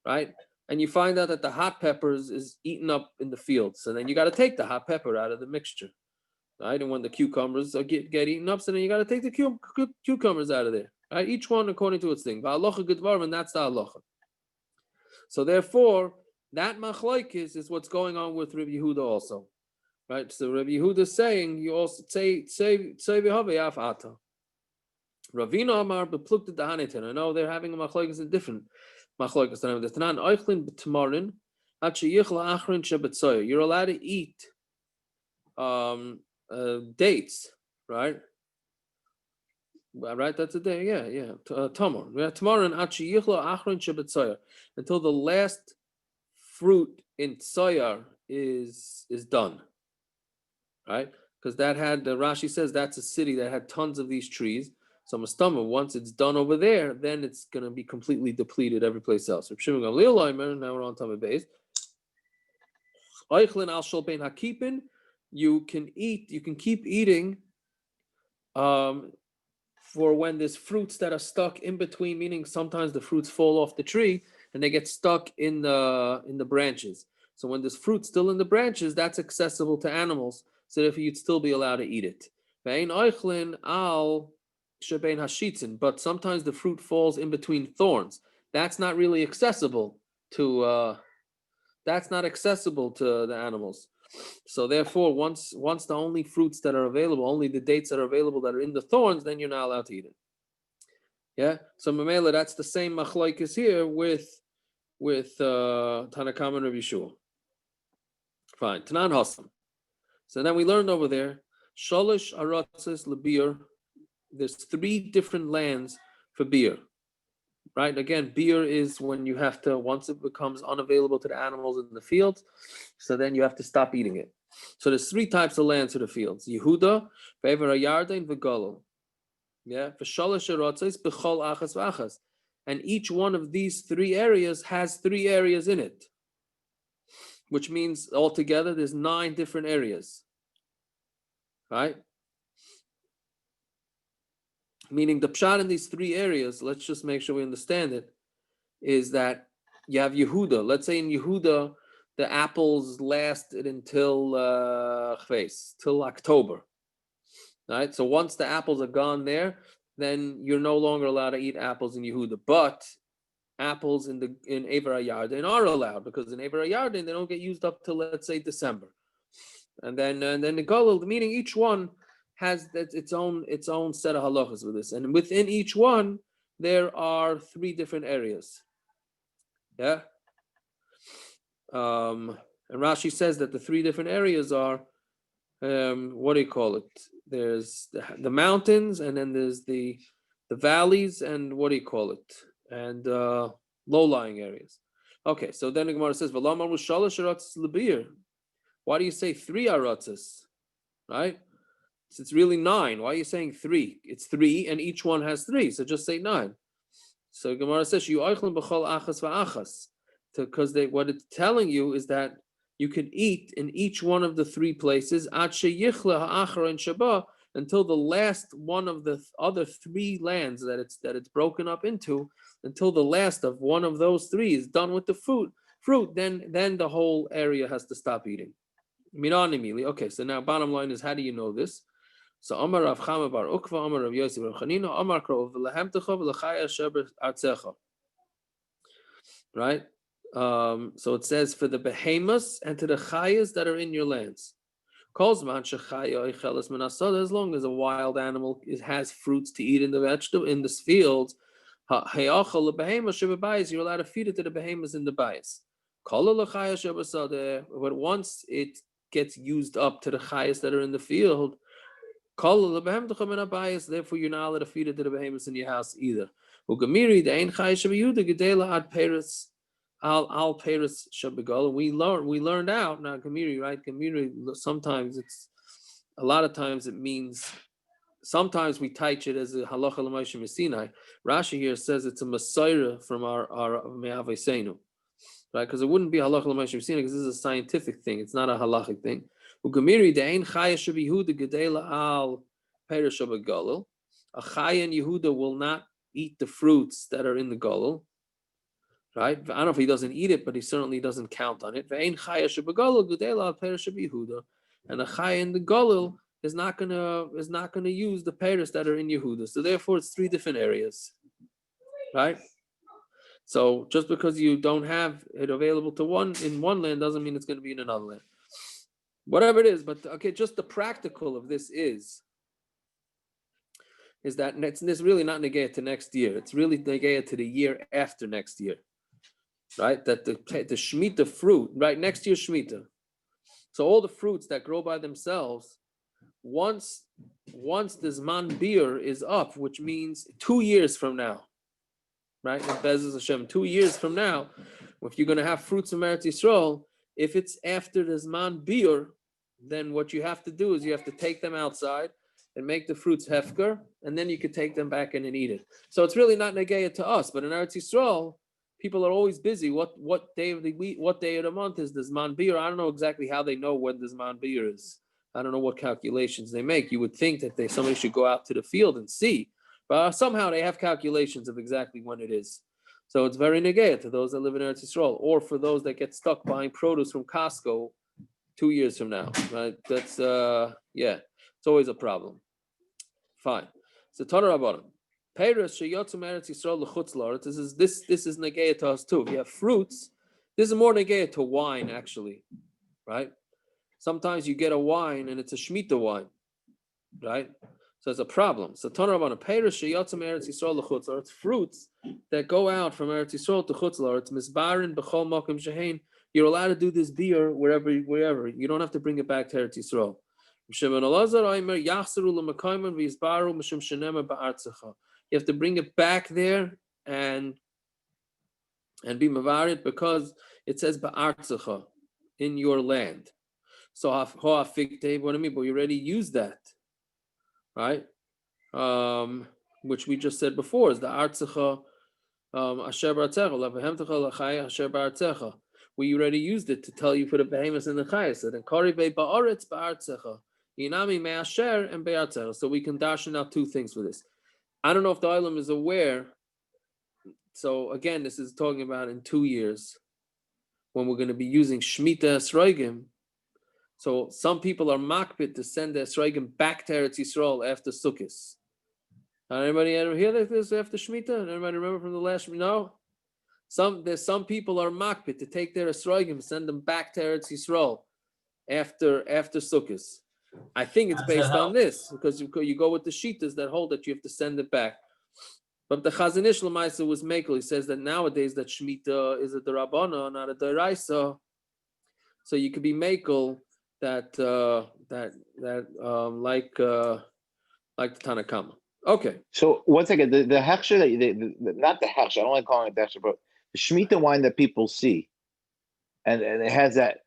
right? And you find out that the hot peppers is eaten up in the field, so then you got to take the hot pepper out of the mixture, right? And when the cucumbers get eaten up, so then you got to take the cucumbers out of there, right? Each one according to its thing. And that's the halacha. So therefore, that Machlokes is what's going on with Rabbi Yehuda also, right? So Rabbi Yehuda is saying you also say v'havei ata. Ravina Amar bepluked the Hanitin. I know they're having a Machlokes in different Machlokes. You're allowed to eat dates, right? Right, that's a day, yeah. Tamar. We have Tamar and Achi Yichla Achron Shabbatzoyer until the last fruit in Tsoyar is done, right? Because that had, Rashi says that's a city that had tons of these trees. So Mastama, once it's done over there, then it's going to be completely depleted every place else. Now we're on Tamid Beis. Eichlin al shol bein hakipin, you can keep eating for when there's fruits that are stuck in between, meaning sometimes the fruits fall off the tree and they get stuck in the branches. So when there's fruit still in the branches, that's accessible to animals, so therefore you'd still be allowed to eat it. Ve'ein eichlin al shebein hashitzin, but sometimes the fruit falls in between thorns. That's not really accessible to the animals. So therefore, once the only fruits that are available, only the dates that are available that are in the thorns, then you're not allowed to eat it. Yeah. So Mamela, that's the same Machlokes here with Tanakam and Rabbi Yeshua. Fine. Tanan Hassam. So then we learned over there, Shalish Aratzes LeBiur. There's 3 different lands for biur. Right? Again, biur is when you have to, once it becomes unavailable to the animals in the fields, so then you have to stop eating it. So there's 3 types of lands for the fields. Yehuda, Be'ever HaYarden, V'Golol. Yeah, for Shalosh Aratzes, B'chol Achas V'Achas. And each one of these 3 areas has 3 areas in it, which means altogether there's 9 different areas. Right? Meaning the pshat in these 3 areas, let's just make sure we understand it, is that you have Yehuda. Let's say in Yehuda, the apples lasted until till October. Right? So once the apples are gone there, then you're no longer allowed to eat apples in Yehuda. But apples in Ever HaYarden are allowed, because in Ever HaYarden they don't get used up till, let's say, December. And then the Golul, meaning each one has its own set of halachas with this, and within each one there are 3 different areas. Yeah. And Rashi says that the 3 different areas are what do you call it? There's the mountains, and then there's the valleys, and what do you call it? And low-lying areas. Okay, so then the Gemara says, "V'lamar shalosh aratzes lebiyur." Why do you say 3 aratzes? Right? It's really 9. Why are you saying 3? It's 3, and each one has 3. So just say 9. So Gemara says, "You eichlin b'chol achas v'achas," because what it's telling you is that you can eat in each one of the 3 places ad sheyichla ha'achron shaba, until the last one of the other 3 lands that it's broken up into, until the last of one of those 3 is done with the fruit. Then the whole area has to stop eating. Okay, so now bottom line is, how do you know this? So Amar Rav Chama bar Ukva, Amar Rav Yosef bar Chanina, Amar Krov v'lehemtecha v'lechaya sheber artzecha. Right? So it says for the behemoths and to the chayas that are in your lands. As long as a wild animal has fruits to eat in the vegetable in the fields, you're allowed to feed it to the behemoths in the bayis. But once it gets used up to the chayas that are in the field, therefore you're not allowed to feed it to the behemoths in your house either. We learned out now, Gemiri, right? Gemiri, sometimes a lot of times it means, sometimes we teach it as a halacha l'maisha Sinai. Rashi here says it's a Messiah from our me'avosenu, right? Because it wouldn't be halacha l'maisha Sinai, because this is a scientific thing. It's not a halachic thing. Ugamiri de'ein chaya shebihuda gedela al perish galil. A chaya in Yehuda will not eat the fruits that are in the galil. Right? I don't know if he doesn't eat it, but he certainly doesn't count on it. And a chaya in the galil is not gonna use the peiros that are in Yehuda. So therefore, it's 3 different areas, right? So just because you don't have it available to one in one land doesn't mean it's going to be in another land. Whatever it is, but okay, just the practical of this is that it's really not negaya to next year. It's really negaya to the year after next year. Right, that the shmita fruit, right, next year's shmita. So all the fruits that grow by themselves, once the zman biur is up, which means 2 years from now, right? In Bezos Hashem, 2 years from now, If you're going to have fruits from Eretz Yisrael, if it's after the zman biur, then what you have to do is you have to take them outside and make the fruits hefker, and then you could take them back in and eat it. So it's really not negaya to us, but in Eretz Yisrael, people are always busy. What day of the week, what day of the month is the zman biur? I don't know exactly how they know when the zman biur is. I don't know what calculations they make. You would think that somebody should go out to the field and see, but somehow they have calculations of exactly when it is. So it's very negaya to those that live in Eretz Yisrael, or for those that get stuck buying produce from Costco 2 years from now, right? That's it's always a problem. Fine. So Tana Rabbanim, Peiros sheyotzum Eretz Yisrael l'chutz la'aretz. This is negaya to us too. If you have fruits, this is more negaya to wine actually, right? Sometimes you get a wine and it's a shmita wine, right? So it's a problem. So Tana Rabbanim, Peiros sheyotzum Eretz Yisrael l'chutz la'aretz. Fruits that go out from Eretz Yisrael to chutz la'aretz, misbarin b'chol makom shehein. You're allowed to do this biur wherever. You don't have to bring it back to Eretz Yisrael. You have to bring it back there and be mavarit because it says ba'artzecha, in your land. So what do I mean? But we already used that, right? Which we just said before is the artzecha asher ba'artzecha levehemtecha lachaya asher ba'artzecha. We already used it to tell you for the behemoths and the chayas. So then karibe ba'aretz ba'artzecha, inami me'asher and be'artzecha. So we can darshan out two things for this. I don't know if the Olam is aware. So again, this is talking about in 2 years when we're going to be using shmita esroigim. So some people are makbid to send the esroigim back to Eretz Yisrael after Sukkot. Anybody ever hear this after shmita? Anybody remember from the last? No. There's some people are makbid to take their esroigim, send them back to Eretz Yisrael after Sukkot. I think it's based on this because you go with the shitas that hold that you have to send it back. But the Chazon Ish L'maisa was makel. He says that nowadays that shmita is a derabana, not a deraisa. So you could be makel that like the Tanakama. Okay.
So one second, the hechsher not the hechsher. I don't like calling it the hechsher, but the shmita wine that people see, and it has that.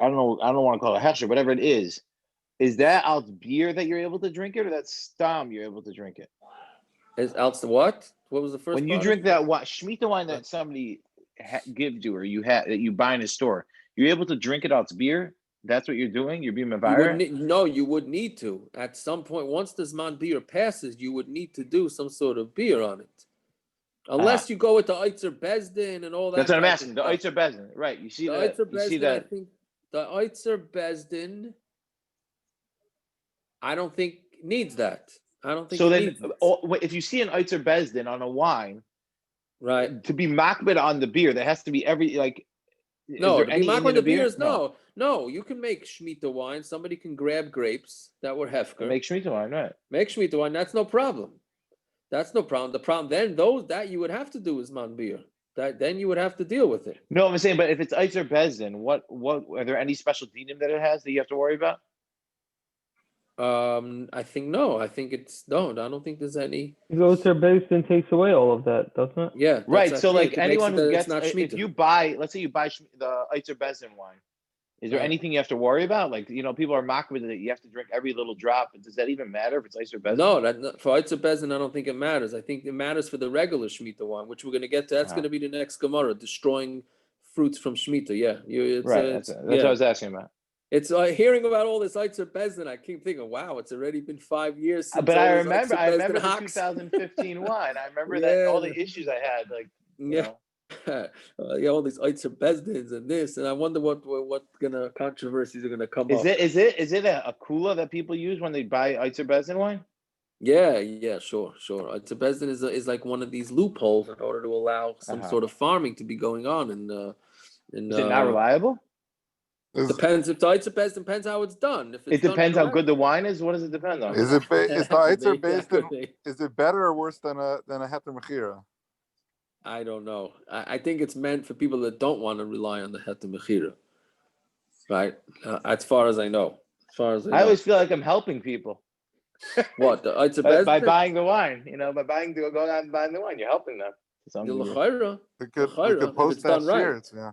I don't want to call it hechsher, whatever it is. Is that out biyur that you're able to drink it, or that's stam you're able to drink it?
Is out what? What was the first?
When you drink that shmita wine that somebody gives you, or that you buy in a store, you're able to drink it out biyur. That's what you're doing. You're being mavir.
No, you would need to at some point. Once the zman biyur passes, you would need to do some sort of biyur on it, unless you go with the Eitzer Bezdin and all that.
That's what I'm asking. The Eitzer Bezdin, right? You see that? You see that?
I think the Eitzer Bezdin. I don't think needs that. I don't think
so.
Then,
if you see an Eitzer Bezdin on a wine,
right,
to be makbid on the beer, there has to be
No, to be makbid on the beers. No. You can make shmita wine. Somebody can grab grapes that were hefker.
Make shmita wine, right?
Make shmita wine. That's no problem. The problem then that you would have to do is man beer. Then you would have to deal with it.
No, I'm saying, but if it's Eitzer Bezdin, what are there any special dinim that it has that you have to worry about?
I think no. I think it's no. I don't think there's any.
It goes to base and takes away all of that, doesn't it?
Yeah,
right. So like anyone who gets, if you buy, let's say you buy the Eitzer Bezdin wine, is there anything you have to worry about? Like people are makbid that you have to drink every little drop. Does that even matter if it's Eitzer Bezdin?
No, for Eitzer Bezdin, I don't think it matters. I think it matters for the regular shmita wine, which we're going to get to. That's going to be the next Gemara, destroying fruits from shmita. Yeah,
that's what I was asking about.
It's hearing about all this Eitzer Bezdin. I keep thinking, wow, it's already been 5 years since.
But I remember the 2015 wine. I remember that all the issues I had,
all these Eitzer Bezdins and this, and I wonder what controversies are gonna come up.
Is it a kula that people use when they buy Eitzer Bezdin wine?
Yeah, sure. Eitzer Bezdin is like one of these loopholes in order to allow some sort of farming to be going on.
Is it not reliable?
Depends if the Eitzer Bezdin depends how it's done. If it's
depends how good the wine is. What does it depend on?
Is the Eitzer Bezdin is it better or worse than a heter mechira?
I don't know. I think it's meant for people that don't want to rely on the heter mechira, right? As far as I know. I
always feel like I'm helping people.
What the Eitzer Bezdin?
By buying the wine, by going out and buying the wine, you're helping them. some
The
degree.
l'chayra,
We could
if
post
it's
that
done right.
shear. Yeah.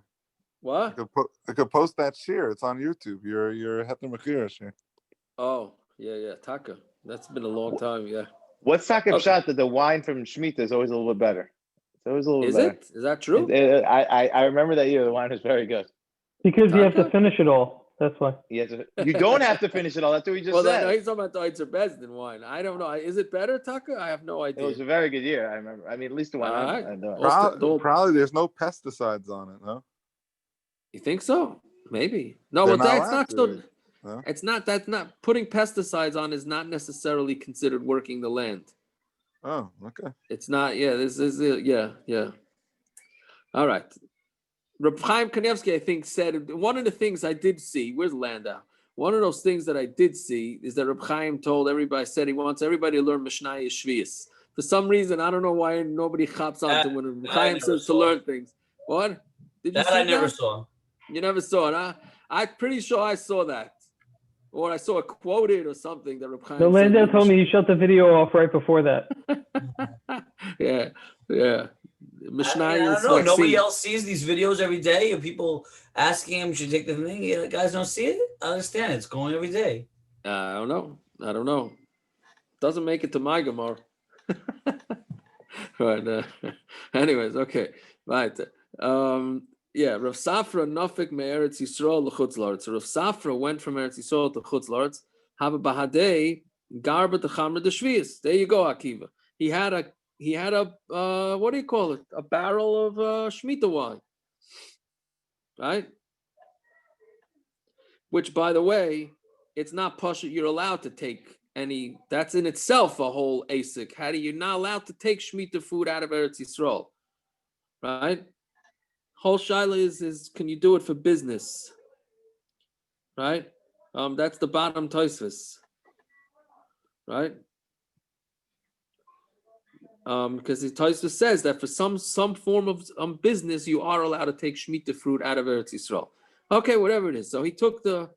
What?
I could post that shear. It's on YouTube. Your Heter Mechira shear.
Oh, yeah, taka. That's been a long time. Yeah.
What's Taka
Okay.
Pshat that the wine from shmita is always a little bit better? It's always a little
Is
bit better.
it? Is that true?
I remember that year the wine was very good.
Because you have to
Taka?
finish it all. That's why.
You don't have to finish it all. That's what we just
Well,
said.
then he's talking about the Eitzer Bez than wine. I don't know. Is it better, Taka? I have no
It
idea.
was a very good year. I remember. I mean, at least the wine.
Alright.
I know.
Probably there's no pesticides on it, no?
You think so? Maybe. No,
They're
well,
not
that's
allowed
not
to,
so.
no?
It's not. That's not putting pesticides on is not necessarily considered working the land.
Oh, okay.
It's not. Yeah. This is. Yeah. All right. Reb Chaim Kanievsky, I think, said one of the things I did see. Where's Landau? One of those things that I did see is that Reb Chaim told everybody, said he wants everybody to learn Mishnah shviis. For some reason, I don't know why nobody hops on to when Reb Chaim says to learn things. What? Did you see
I never saw.
You never saw it, huh? I'm pretty sure I saw that. Or I saw it quoted or something that Reb Chaim
No,
said.
Landau told me he shut the video off right before that.
Yeah. Mishnah
I
is
don't know.
like
Nobody else sees these videos every day, and people asking him should take the thing. Yeah, guys don't see it. I understand. It's going every day.
I don't know. Doesn't make it to my Gemara. Right. Anyways, okay. Right. Yeah. Rav Safra nafik me eretz yisroel l'chutz la'aretz. Rav Safra went from eretz yisroel to chutz la'aretz. Have a bahadei garba the chamra the shviis. There you go, Akiva. He had a what do you call it? A barrel of shmita wine. Right? Which, by the way, it's not pasha. You're allowed to take any. That's in itself a whole asik. How do you not allowed to take shmita food out of Eretz Yisrael? Right? Whole shaila is can you do it for business? Right? That's the bottom Tosfos. Right? Because the Tosfos says that for some form of business, you are allowed to take shmita fruit out of Eretz Yisrael. Okay, whatever it is. So he took the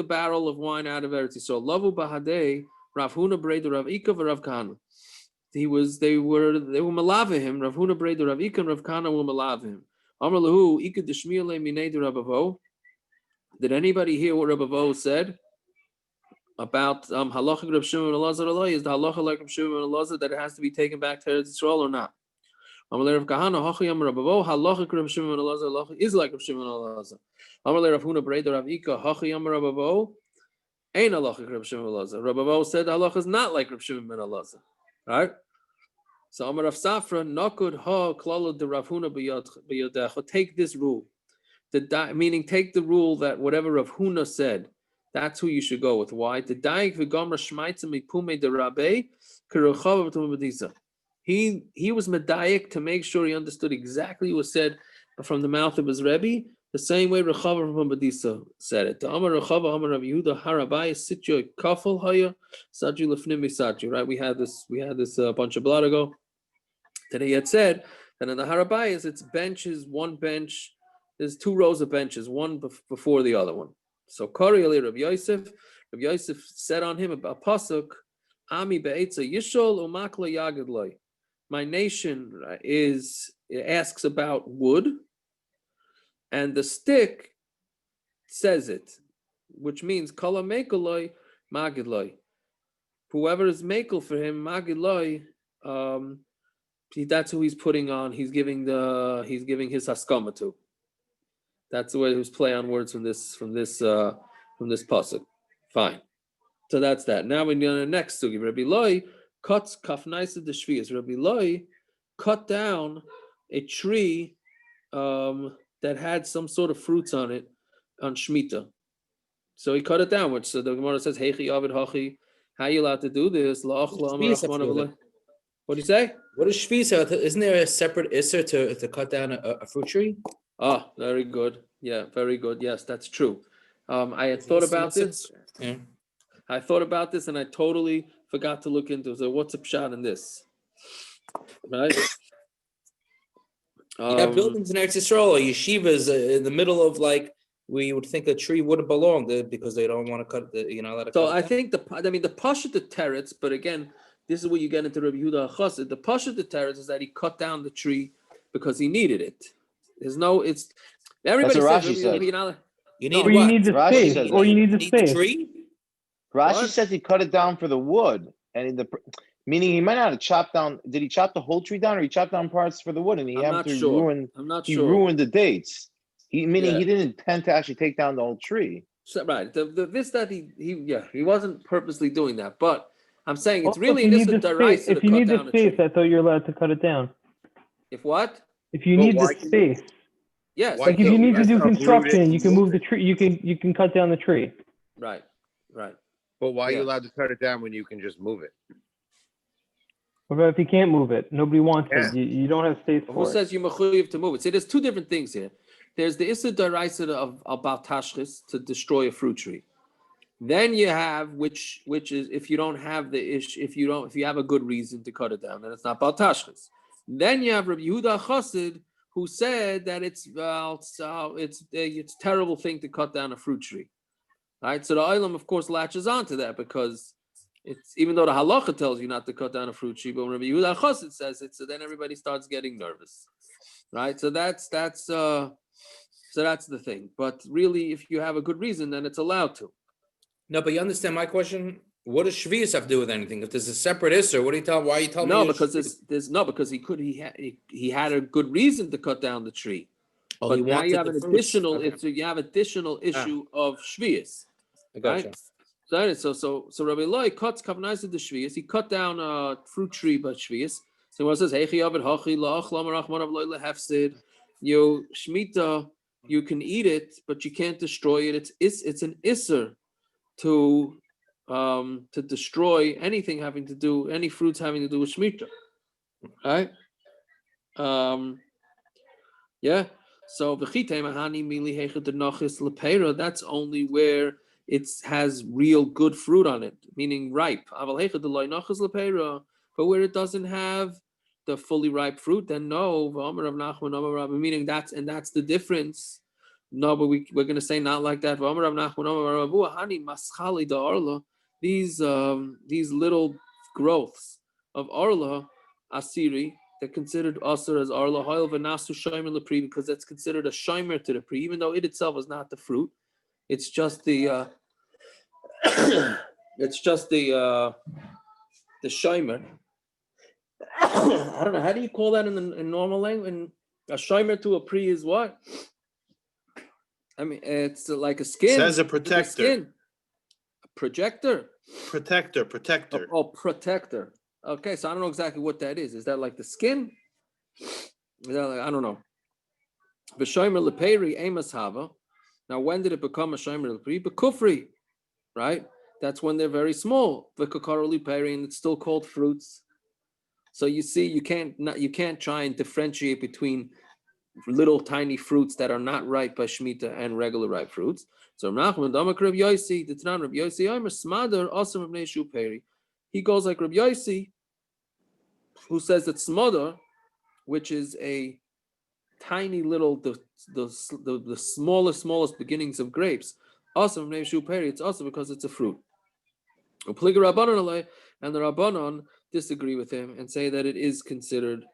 barrel of wine out of Eretz Yisrael. Lavu bahadei Rav Huna Breder Rav Ika v'Rav Kana. They were malave him. Rav Huna Breder Rav Ika and Rav Kana were malave him. Amar lahu Ika deshmiyale minei de Rav Avo. Did anybody hear what Rav Avo said about halacha Rav Shimon and Elazar alay? Is the halacha like Rav Shimon and Elazar that it has to be taken back to Eretz Yisrael or not? Amar Rav Kahana hachi Amar Rav Avo halacha Rav Shimon and Elazar halacha is like Rav Shimon and Elazar. Amar Rav Huna Breder Rav Ika hachi Amar Rav Avo ain't halacha Rav Shimon and Elazar. Rav Avo said halacha is not like Rav Shimon and Elazar. Right? So Amar Rav Safra nakud ha klala de Rav Huna b'yodecha. Take this rule. Meaning take the rule that whatever Rav Huna said, that's who you should go with. Why? The daik v'gomer shmaitza mipume de rabbe k'rochava v'tumabadisa. He was medayik to make sure he understood exactly what was said from the mouth of his Rebbe, the same way Rechava from Badisa said it. Amar Rechava, Amar R Yehuda, Harabai, Sityo, Kafel Haya, Saju Lefnim Saju. Right? We had this a bunch of blood ago. That he had said that in the Harabai it's benches, one bench. There's two rows of benches, one before the other one. So Kari Ali Rav Yosef said on him about pasuk, Ami be'etza yishol umakla yagid loy. My nation asks about wood, and the stick says it, which means kala mekaloi magidloi. Whoever is mekel for him magidloi, that's who he's putting on. He's giving his haskama to. That's the way he was play on words from this pasuk. Fine. So that's that. Now we're going to the next sugi. Rabbi Loi cuts kafnaisa de shviis. Rabbi Loi cut down a tree that had some sort of fruits on it on shmita. So he cut it down, which so the Gemara says, Heichi Avid Hachi, how are you allowed to do this? What do you say?
What is shviis? Isn't there a separate isser to cut down a fruit tree?
Ah, very good. Yeah, very good. Yes, that's true. I had thought about this.
Yeah.
I thought about this and I totally forgot to look into it. So what's a pshat in this? Right?
You have buildings in Eretz Yisrael or yeshivas in the middle of where you would think a tree wouldn't belong there because they don't want to cut the,
I think the pasha the teretz, but again, this is where you get into Rabbi Yehuda Chassid. The pasha the teretz is that he cut down the tree because he needed it. There's no, it's everybody
That's what
says
Rashi said.
You need
Or you
what?
need the
Rashi
space.
says
Or
that.
you need the
the
space.
tree?
Rashi
What?
says he cut it down for the wood, and meaning he might not have chopped down. Did he chop the whole tree down, or he chopped down parts for the wood, and he
I'm
had
not
to
sure.
ruin?
I'm not
He
sure.
ruined the dates. Meaning
Yeah.
he didn't intend to actually take down the whole tree.
So, right. This that he wasn't purposely doing that, but I'm saying it's
Also,
really
if
an
you need
issa
the
deraisa
space,
to
if you
cut
need the
down a
space,
tree.
I thought you're allowed to cut it down.
If what?
If you
But
need
why
the
can
space,
Yes.
Why
like if
can't
you need
you
to
just
do
uproot it
construction,
and
you can
move
move the tree. You can cut down the tree.
Right.
But why are
Yeah.
you allowed to cut it down when you can just move it?
What about if you can't move it? Nobody wants
Yeah.
it. You don't have space
Who
for it.
says you mechuyev to move it? See, there's two different things here. There's the issa deraisa of about tashchis to destroy a fruit tree. Then you have which is if you don't have the ish, if you have a good reason to cut it down, then it's not about tashchis. Then you have Rabbi Yehuda Chassid who said that it's a terrible thing to cut down a fruit tree. Right? So the Olam, of course, latches onto that because it's even though the halacha tells you not to cut down a fruit tree, but when Rabbi Yehuda Chassid says it, so then everybody starts getting nervous. Right? So that's the thing. But really, if you have a good reason, then it's allowed to.
No, but you understand my question? What does shviis have to do with anything? If there's a separate isser, what do you tell? Why you tell me?
No, because because he had a good reason to cut down the tree.
Oh,
but
he
now you
wanted
have
the
an
fruits.
additional
Okay.
you have additional issue of shviis.
I gotcha.
Right? So Rabbi Loi cuts kavanais the shviis. He cut down a fruit tree by shviis. So it says Heichi Avid Hachi La'ach Lamar Achman of Loy Lehefsid. You shmita, you can eat it, but you can't destroy it. It's an isser to destroy anything having to do any fruits having to do with shmita, right? Yeah. So that's only where it has real good fruit on it, meaning ripe. But where it doesn't have the fully ripe fruit, then no. Meaning that's the difference. No, but we're going to say not like that. These little growths of arla asiri, they're considered asur as arla hoil v'nasu shomer lepri because that's considered a shomer to the pri, even though it itself is not the fruit. It's just the the shomer. I don't know, how do you call that in normal language? A shomer to a pri is what? I mean, it's like a skin.
It says a
It's
protector.
skin. A projector.
Protector.
Oh, protector. Okay, so I don't know exactly what that is. Is that like the skin? Is that like, I don't know. B'shomer leperi emas hava. Now, when did it become a shomer leperi? B'kufri, right? That's when they're very small. V'kakar leperi, and it's still called fruits. So you see, you can't try and differentiate between little tiny fruits that are not ripe by shmita and regular ripe fruits. So Nachman Damak Reb Yosi, the Tanan Reb Yosi, I'm a smadar awesome of Neshu Peri. He goes like Reb Yosi, who says that smadar, which is a tiny little the smallest beginnings of grapes, awesome of Neshu Peri. It's also because it's a fruit. And the Rabbanon disagree with him and say that it is considered.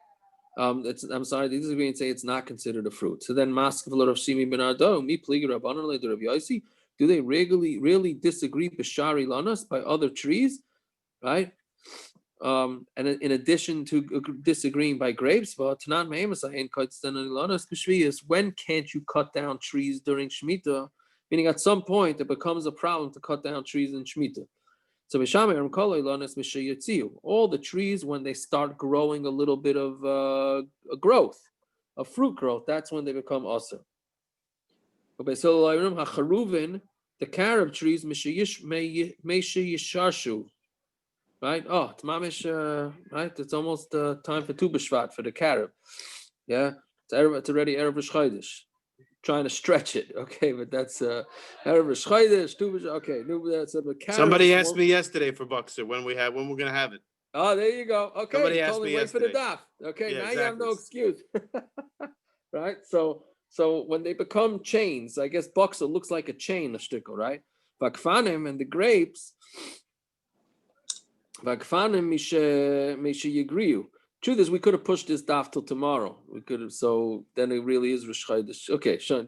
They disagree and say it's not considered a fruit. So then, do they really disagree b'shari lanas by other trees, right? And in addition to disagreeing by grapes, when can't you cut down trees during shmita? Meaning, at some point, it becomes a problem to cut down trees in shmita. So all the trees, when they start growing a little bit of growth, of fruit growth, that's when they become asur. The carob trees, right? Oh, it's mamish, right? It's almost time for Tu B'Shvat for the carob. Yeah, it's already Erev Chodesh. Trying to stretch it, okay, but that's Erev Chodesh, Tu B'Shvat. Okay, that's a carob.
Somebody asked me yesterday for Buxer when we're gonna have it.
Oh, there you go. Okay,
Somebody
you
asked
told me
me
wait for the
yesterday.
daf. Okay,
Yeah,
now
exactly.
you have no excuse. Right? So when they become chains, I guess Buxer looks like a chain, a shtickle, right? Vakfanim and the grapes, V'akfanim mishe yigriu. Truth is, we could have pushed this daf till tomorrow. We could have, so then it really is Rosh Chodesh. Okay, Sean,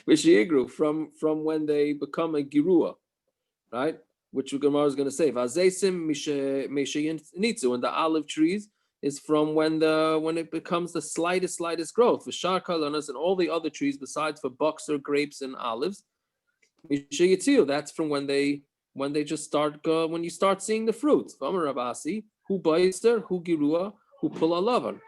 mishe from when they become a girua, right? Which the Gemara is going to say. V'azesim mishe nitzu, and the olive trees is from when it becomes the slightest growth. V'shar kalanas, and all the other trees besides for buxer, grapes, and olives. Mishe yitziu, that's from when they just start when you start seeing the fruits. V'amar Rabasi, hu baiser, hu girua, who pull alavan.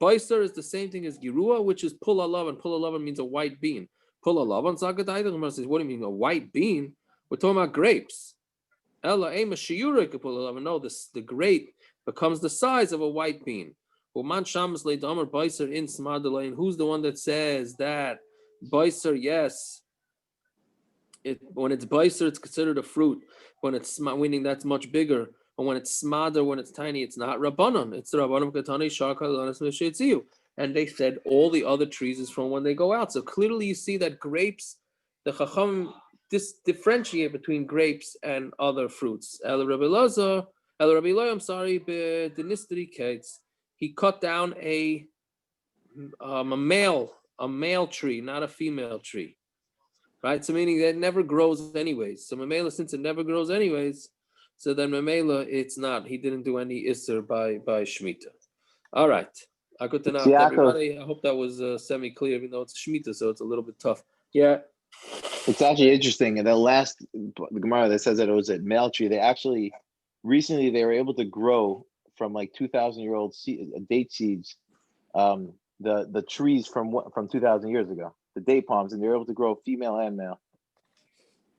Baiser is the same thing as girua, which is pull alavan. Pull alavan means a white bean. Pull alavan, Zagadai, the Gemara says, what do you mean a white bean? We're talking about grapes. Ella ema shiurek pull alavan. No, the grape becomes the size of a white bean. Uman shamas leidamar baiser in smadalain. Who's the one that says that baiser? Yes. When it's baiser, it's considered a fruit. When it's meaning that's much bigger. And when it's smadar, when it's tiny, it's not rabbanon. It's the rabbanon katani shakal lanas mishitziu. And they said all the other trees is from when they go out. So clearly, you see that grapes, the chacham differentiate between grapes and other fruits. El Rabbi Loza, I'm sorry, b'denistri kates. He cut down a male tree, not a female tree. Right, so meaning that it never grows anyways. So Mamela, since it never grows anyways, so then Mamela, it's not. He didn't do any isser by shmita. All right. Good enough, everybody. I hope that was semi-clear, even though it's shmita, so it's a little bit tough. Yeah.
It's actually interesting. In the Gemara that says that it was a male tree, recently they were able to grow from like 2,000-year-old date seeds, the trees from 2,000 years ago. The date palms, and they're able to grow female and male.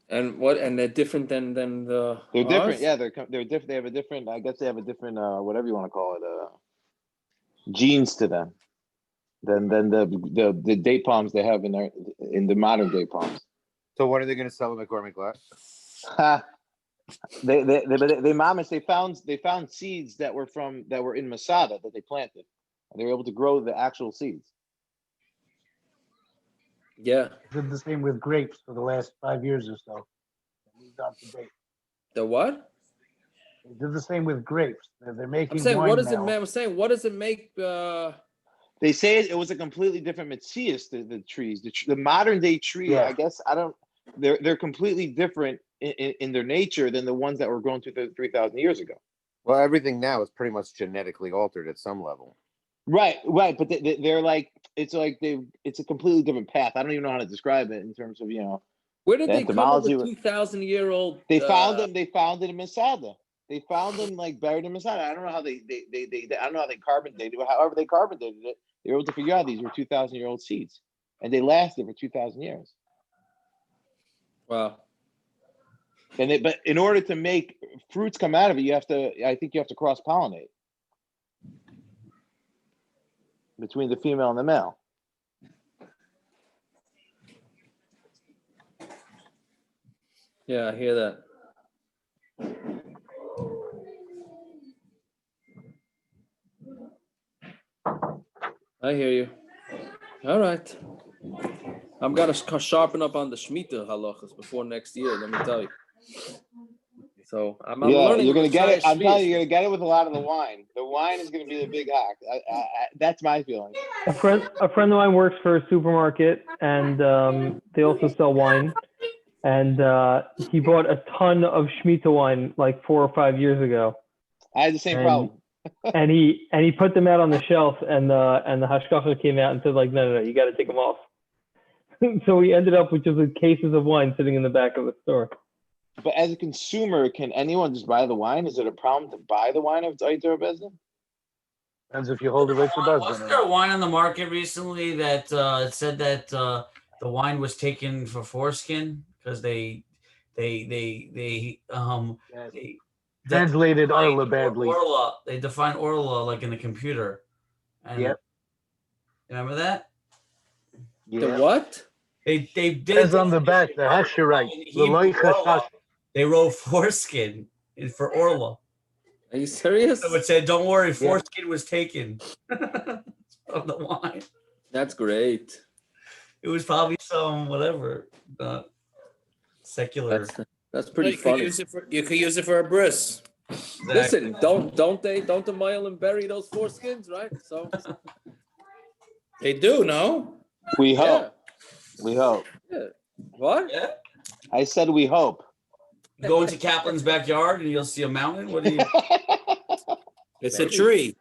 And what? And they're different than the.
They're different. Yeah, they're different. They have a different. I guess they have a different whatever you want to call it, genes to them than the date palms they have in the modern date palms.
So when are they going to sell them at Gourmet Glass?
They found seeds that were in Masada that they planted, and they were able to grow the actual seeds.
Yeah.
Did the same with grapes for the last 5 years or so. Moved on to date.
The what?
They did the same with grapes. They're making.
I'm saying,
wine
what does
now.
it? I'm saying, what does it make?
They say it was a completely different Metzius, the trees. The modern day tree, yeah. I guess they're completely different in their nature than the ones that were grown 3,000 years ago.
Well, everything now is pretty much genetically altered at some level.
Right, but they're like it's a completely different path. I don't even know how to describe it in terms of
Where did they come up with 2,000-year-old?
They found them. They found it in Masada. They found them like buried in Masada. I don't know how they I don't know how they carbon dated it. However they carbon dated it, they were able to figure out these were 2,000-year-old seeds, and they lasted for 2,000 years.
Wow.
But in order to make fruits come out of it, I think you have to cross pollinate between the female and the male.
Yeah, I hear that. I hear you. All right. I'm going to sharpen up on the shmita halachas before next year, let me tell you. So I'm learning.
You're going to get it. I'm telling you, you're going to get it with a lot of the wine. The wine is going to be the big hack. That's my feeling.
A friend of mine works for a supermarket, and they also sell wine. And he bought a ton of shmita wine like 4 or 5 years ago.
I had the same problem.
and he put them out on the shelf, and the hashgacha came out and said like, no, you got to take them off. So we ended up with just cases of wine sitting in the back of the store.
But as a consumer, can anyone just buy the wine? Is it a problem to buy the wine if it's Aitor Bezin?
Depends if you hold it with the
Wasn't there a wine on the market recently that said that the wine was taken for foreskin because they
translated Orla badly.
Orla, they define Orla like in the computer. And
yep.
Remember that?
The what?
They did
it on the back. The Hashirite.
They wrote foreskin for Orla.
Are you serious?
So it said, "Don't worry, foreskin was taken from the wine."
That's great.
It was probably some whatever, secular.
That's pretty funny.
You could use it for a bris.
Listen, don't the mile and bury those foreskins, right? So
They do, no?
We
yeah,
hope. We hope.
yeah. What?
Yeah.
I said we hope.
Go into Kaplan's backyard and you'll see a mountain. What do you?
It's a tree.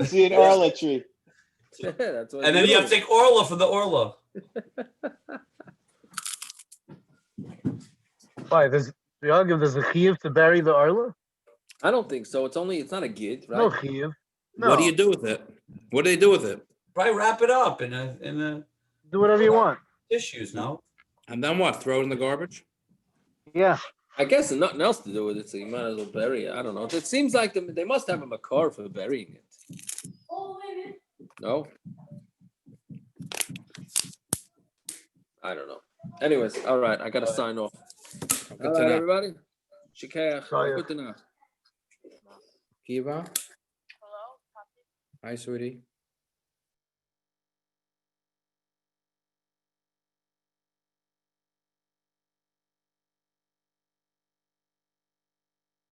See an Orla tree.
Yeah, that's what
And then you have to take Orla for the Orla.
Why? There's a chiyuv to bury the arla?
I don't think so. It's not a gid, right?
No chiyuv. No.
What do you do with it? What do they do with it?
Probably wrap it up in a
Do whatever you want.
tissues. No.
And then what? Throw it in the garbage?
Yeah.
I guess there's nothing else to do with it, so you might as well bury it. I don't know. It seems like they must have a makar for burying it. No? I don't know. Anyways, all right. I got to sign off. All right, everybody. Shikeach. Good to know.
Kiva? Hi, sweetie.